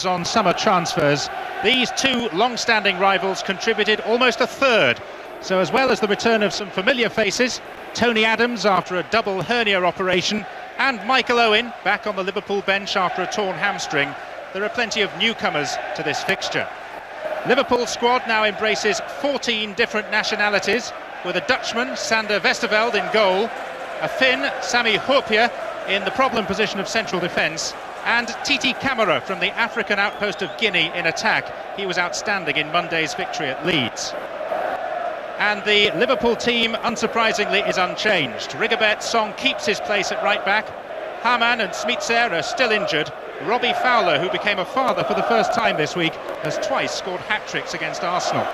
On summer transfers, these two long-standing rivals contributed almost a third. So as well as the return of some familiar faces, Tony Adams after a double hernia operation and Michael Owen back on the Liverpool bench after a torn hamstring, there are plenty of newcomers to this fixture. Liverpool's squad now embraces 14 different nationalities, with a Dutchman, Sander Westerveld, in goal, a Finn, Sami Hyypiä, in the problem position of central defence, and Titi Camara from the African outpost of Guinea in attack. He was outstanding in Monday's victory at Leeds. And the Liverpool team, unsurprisingly, is unchanged. Rigobert Song keeps his place at right back. Hamann and Smitser are still injured. Robbie Fowler, who became a father for the first time this week, has twice scored hat-tricks against Arsenal.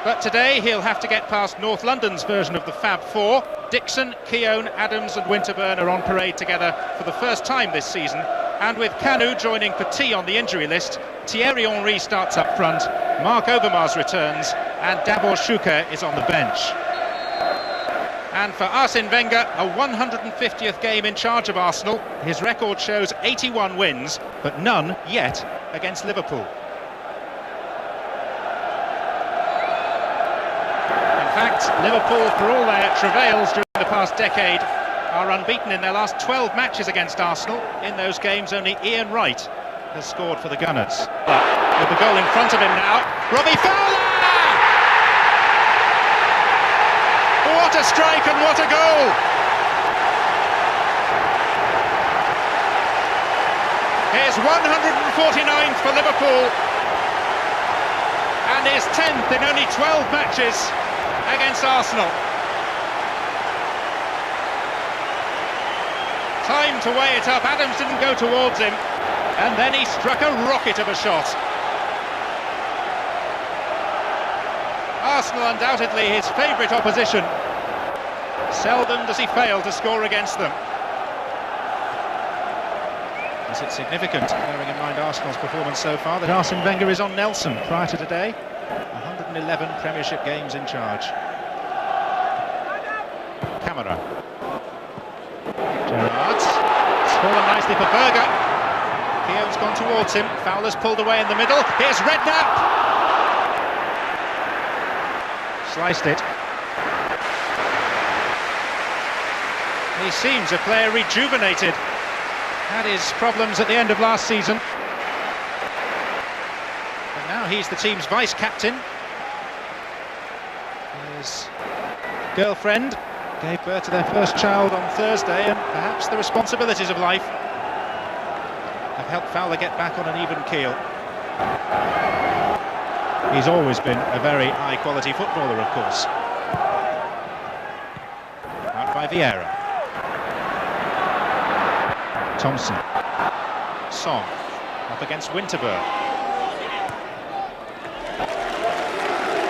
But today he'll have to get past North London's version of the Fab Four. Dixon, Keown, Adams and Winterburn are on parade together for the first time this season. And with Kanu joining Petit on the injury list, Thierry Henry starts up front, Mark Overmars returns and Davor Šuker is on the bench. And for Arsene Wenger, a 150th game in charge of Arsenal. His record shows 81 wins, but none yet against Liverpool. In fact, Liverpool, for all their travails during the past decade, are unbeaten in their last 12 matches against Arsenal. In those games, only Ian Wright has scored for the Gunners. With the goal in front of him now, Robbie Fowler! What a strike and what a goal! His 149th for Liverpool, and his 10th in only 12 matches against Arsenal. Time to weigh it up. Adams didn't go towards him, and then he struck a rocket of a shot. Arsenal undoubtedly his favourite opposition. Seldom does he fail to score against them. Is it significant, bearing in mind Arsenal's performance so far, that Arsene Wenger is on Nelson prior to today? 111 Premiership games in charge. Camara. Gerrard. Fallen nicely for Berger. Keown's gone towards him. Fowler's pulled away in the middle. Here's Redknapp. Sliced it. He seems a player rejuvenated. Had his problems at the end of last season. But now he's the team's vice-captain. His girlfriend gave birth to their first child on Thursday, and perhaps the responsibilities of life have helped Fowler get back on an even keel. He's always been a very high-quality footballer, of course. Out by Vieira. Thompson. Song. Up against Winterburn.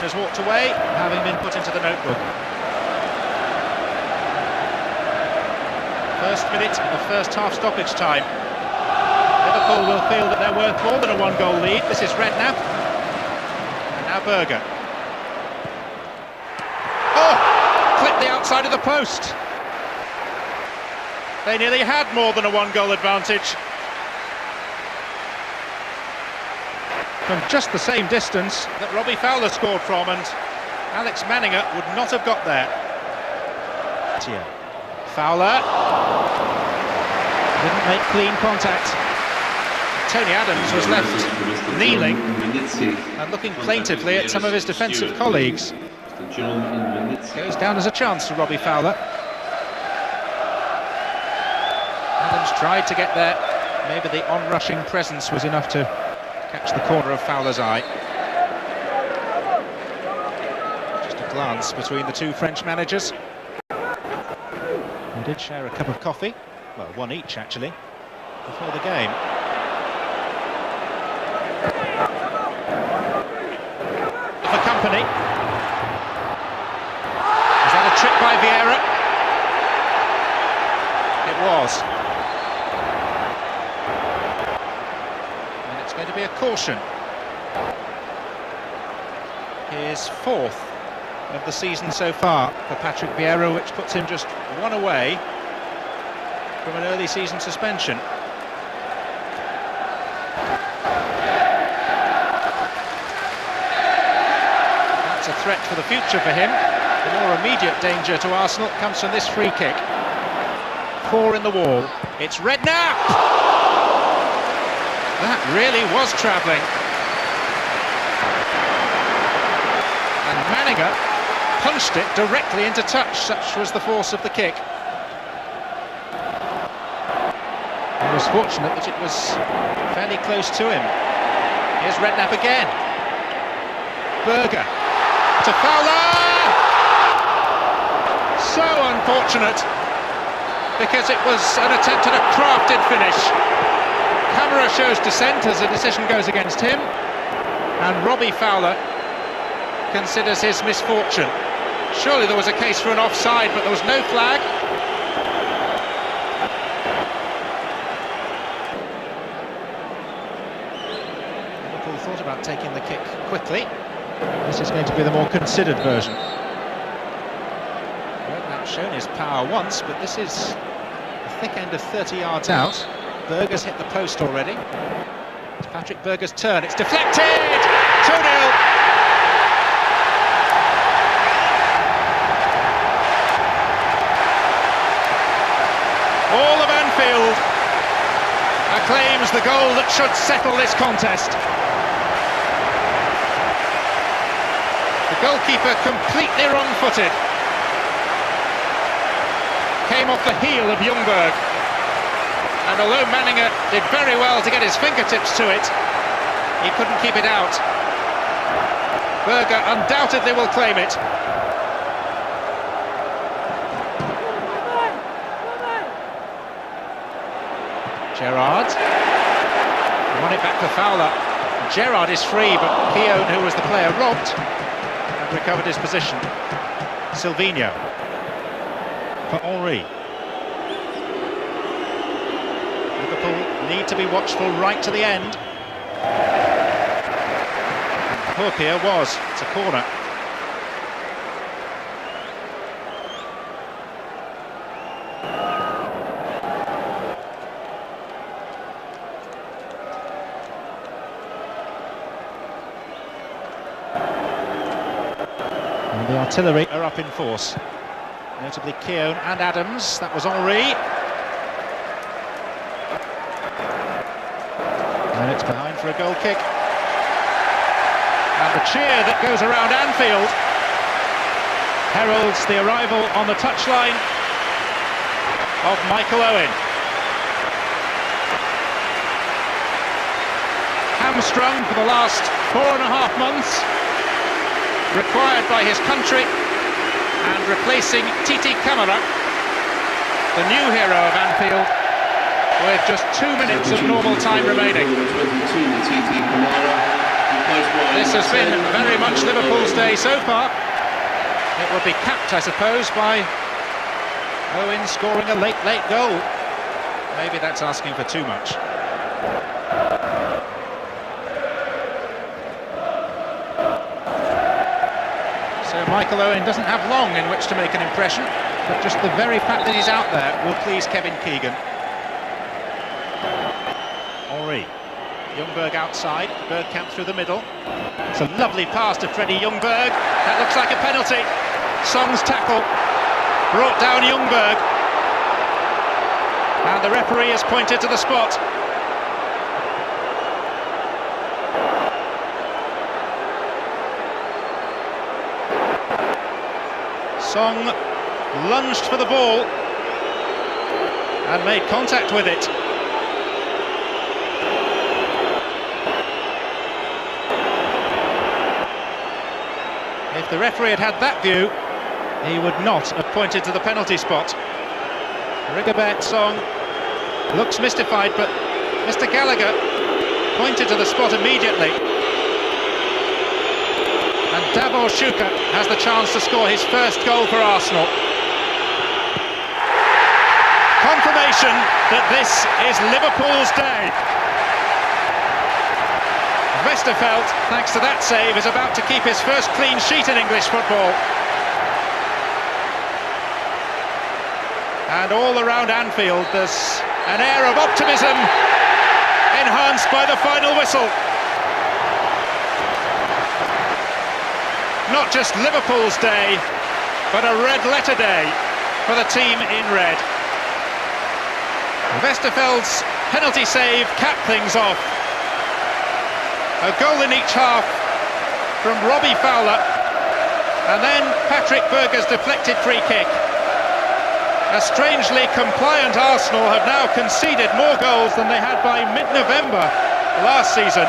Has walked away, having been put into the notebook. First minute of first half stoppage time. Liverpool will feel that they're worth more than a one-goal lead. This is Redknapp. And now Berger. Oh! Clipped the outside of the post. They nearly had more than a one-goal advantage. From just the same distance that Robbie Fowler scored from, and Alex Manninger would not have got there. Fowler didn't make clean contact. Tony Adams was left kneeling and looking plaintively at some of his defensive colleagues. Goes down as a chance for Robbie Fowler. Adams tried to get there. Maybe the on-rushing presence was enough to catch the corner of Fowler's eye. Just a glance between the two French managers. They did share a cup of coffee, well, one each actually, before the game. For company. Is that a trick by Vieira? It was. And it's going to be a caution. His fourth of the season so far for Patrick Vieira, which puts him just one away from an early season suspension. threat for the future for him. The more immediate danger to Arsenal comes from this free kick. 4 in the wall. It's Redknapp! That really was travelling. And Manninger punched it directly into touch, such was the force of the kick. He was fortunate that it was fairly close to him. Here's Redknapp again. Berger to Fowler! So unfortunate, because it was an attempt at a crafted finish. Camera shows dissent as the decision goes against him, and Robbie Fowler considers his misfortune. Surely there was a case for an offside, but there was no flag. Liverpool thought about taking the kick quickly. This is going to be the more considered version. Redknapp's shown his power once, but this is the thick end of 30 yards out. Berger's hit the post already. It's Patrick Berger's turn. It's deflected! 2-0! All of Anfield acclaims the goal that should settle this contest. The goalkeeper completely wrong-footed. Came off the heel of Ljungberg. And although Manninger did very well to get his fingertips to it, he couldn't keep it out. Berger undoubtedly will claim it. Gerrard. Won it back to Fowler. Gerrard is free, but Keown, who was the player robbed, had recovered his position. Silvinho for Henry. Liverpool need to be watchful right to the end. Poor Pierre was. It's a corner. And the artillery are up in force. Notably Keown and Adams. That was Henry. And it's behind for a goal kick. And the cheer that goes around Anfield heralds the arrival on the touchline of Michael Owen. Hamstrung for the last 4.5 months, required by his country, and replacing Titi Camara, the new hero of Anfield, with just 2 minutes of normal time remaining. This has been very much Liverpool's day so far. It will be capped, I suppose, by Owen scoring a late goal. Maybe that's asking for too much. So Michael Owen doesn't have long in which to make an impression, but just the very fact that he's out there will please Kevin Keegan. Henry. Ljungberg outside, Bergkamp through the middle. It's a lovely pass to Freddie Ljungberg. That looks like a penalty. Song's tackle brought down Ljungberg. And the referee has pointed to the spot. Song lunged for the ball and made contact with it. If the referee had had that view, he would not have pointed to the penalty spot. Rigobert Song looks mystified, but Mr. Gallagher pointed to the spot immediately. And Davor Shuka has the chance to score his first goal for Arsenal. Confirmation that this is Liverpool's day. Westerveld, thanks to that save, is about to keep his first clean sheet in English football. And all around Anfield there's an air of optimism enhanced by the final whistle. not just Liverpool's day, but a red letter day for the team in red. Westerveld's penalty save capped things off. A goal in each half from Robbie Fowler, and then Patrick Berger's deflected free kick. A strangely compliant Arsenal have now conceded more goals than they had by mid-November last season.